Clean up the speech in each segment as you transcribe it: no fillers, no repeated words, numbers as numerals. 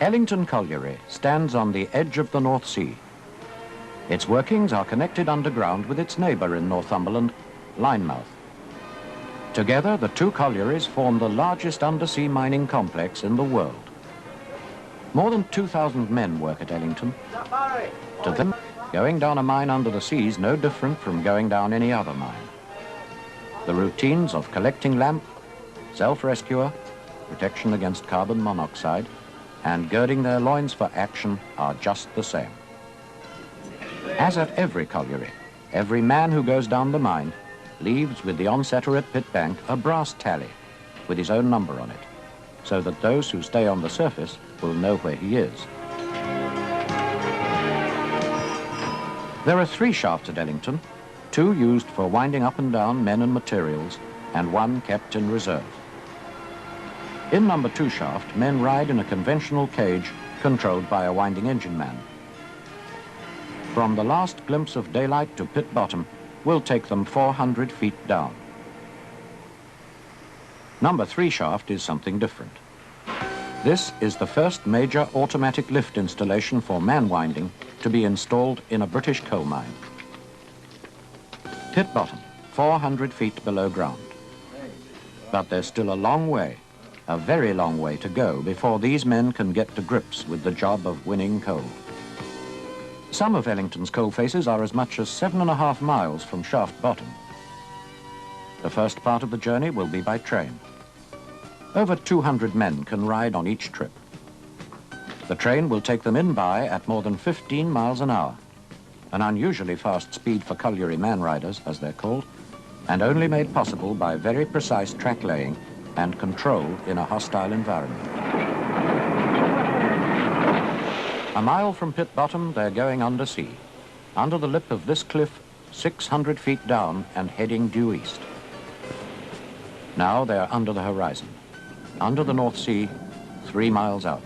Ellington Colliery stands on the edge of the North Sea. Its workings are connected underground with its neighbour in Northumberland, Linemouth. Together, the two collieries form the largest undersea mining complex in the world. More than 2,000 men work at Ellington. To them, going down a mine under the sea is no different from going down any other mine. The routines of collecting lamp, self-rescuer, protection against carbon monoxide, and girding their loins for action are just the same. As at every colliery, every man who goes down the mine leaves with the onsetter at pit bank a brass tally with his own number on it, so that those who stay on the surface will know where he is. There are 3 shafts at Ellington, 2 used for winding up and down men and materials, and 1 kept in reserve. In number 2 shaft, men ride in a conventional cage controlled by a winding engine man. From the last glimpse of daylight to pit bottom will take them 400 feet down. Number 3 shaft is something different. This is the first major automatic lift installation for man winding to be installed in a British coal mine. Pit bottom, 400 feet below ground. But there's still a long way, a very long way to go before these men can get to grips with the job of winning coal. Some of Ellington's coal faces are as much as 7.5 miles from shaft bottom. The first part of the journey will be by train. Over 200 men can ride on each trip. The train will take them in by at more than 15 miles an hour, an unusually fast speed for colliery man riders, as they're called, and only made possible by very precise track laying and control in a hostile environment. A mile from pit bottom, they're going undersea, under the lip of this cliff, 600 feet down and heading due east. Now they're under the horizon, under the North Sea, 3 miles out.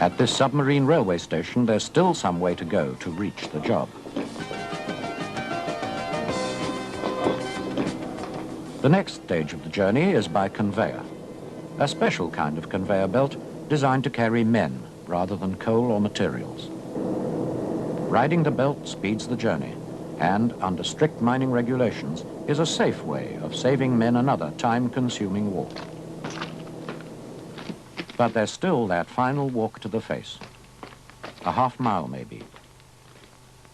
At this submarine railway station, there's still some way to go to reach the job. The next stage of the journey is by conveyor, a special kind of conveyor belt designed to carry men rather than coal or materials. Riding the belt speeds the journey and, under strict mining regulations, is a safe way of saving men another time-consuming walk. But there's still that final walk to the face, a half-mile maybe.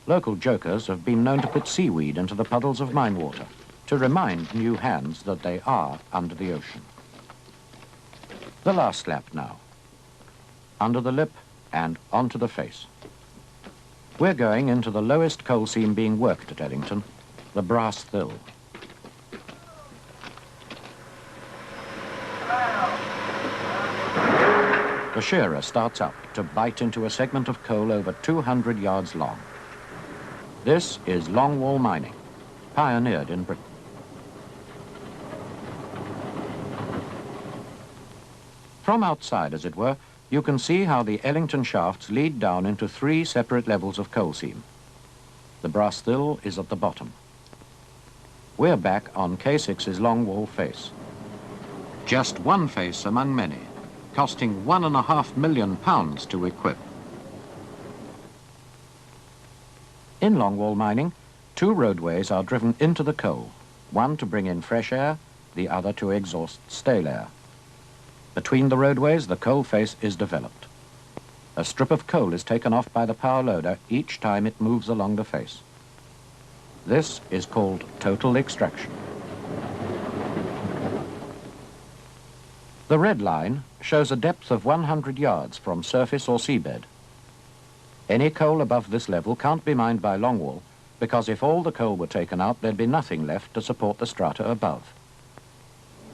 Local jokers have been known to put seaweed into the puddles of mine water to remind new hands that they are under the ocean. The last lap now, under the lip and onto the face. We're going into the lowest coal seam being worked at Ellington, the brass thill. The shearer starts up to bite into a segment of coal over 200 yards long. This is Longwall mining, pioneered in Britain. From outside, as it were, you can see how the Ellington shafts lead down into 3 separate levels of coal seam. The brass thill is at the bottom. We're back on K6's Longwall face. Just one face among many, costing £1.5 million to equip. In Longwall mining, 2 roadways are driven into the coal, one to bring in fresh air, the other to exhaust stale air. Between the roadways, the coal face is developed. A strip of coal is taken off by the power loader each time it moves along the face. This is called total extraction. The red line shows a depth of 100 yards from surface or seabed. Any coal above this level can't be mined by Longwall, because if all the coal were taken out, there'd be nothing left to support the strata above.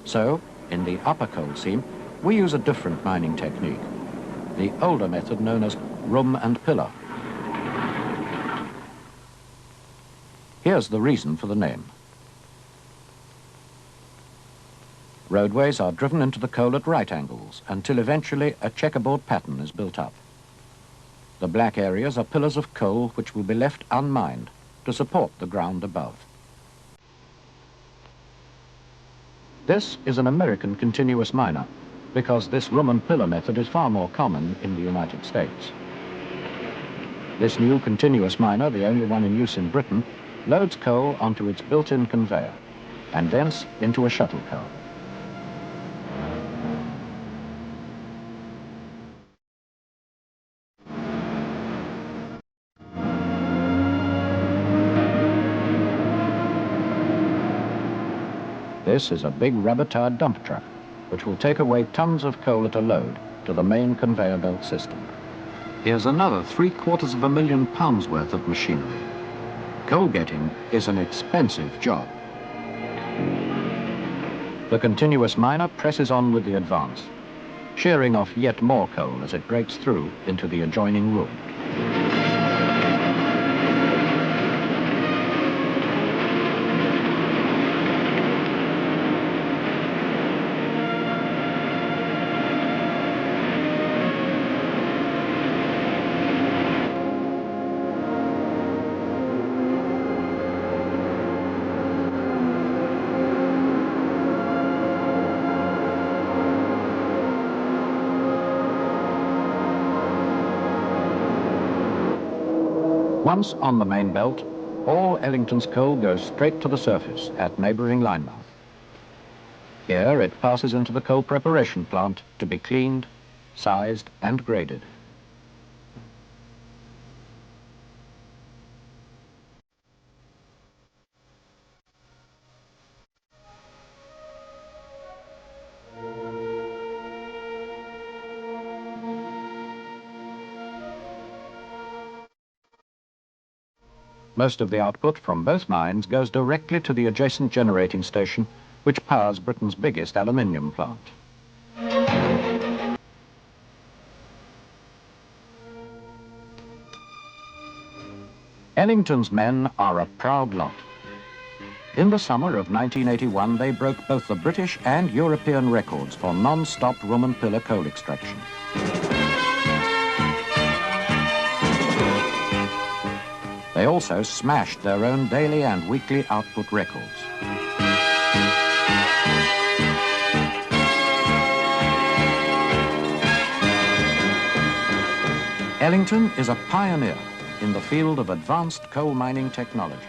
So, in the upper coal seam, we use a different mining technique, the older method known as room and pillar. Here's the reason for the name. Roadways are driven into the coal at right angles until eventually a checkerboard pattern is built up. The black areas are pillars of coal which will be left unmined to support the ground above. This is an American continuous miner, because this room and pillar method is far more common in the United States. This new continuous miner, the only one in use in Britain, loads coal onto its built-in conveyor, and thence into a shuttle car. This is a big rubber-tired dump truck, which will take away tons of coal at a load to the main conveyor belt system. Here's another £750,000 pounds worth of machinery. Coal getting is an expensive job. The continuous miner presses on with the advance, shearing off yet more coal as it breaks through into the adjoining room. Once on the main belt, all Ellington's coal goes straight to the surface at neighbouring Linemouth. Here it passes into the coal preparation plant to be cleaned, sized and graded. Most of the output from both mines goes directly to the adjacent generating station, which powers Britain's biggest aluminium plant. Ellington's men are a proud lot. In the summer of 1981, they broke both the British and European records for non-stop room and pillar coal extraction. They also smashed their own daily and weekly output records. Ellington is a pioneer in the field of advanced coal mining technology.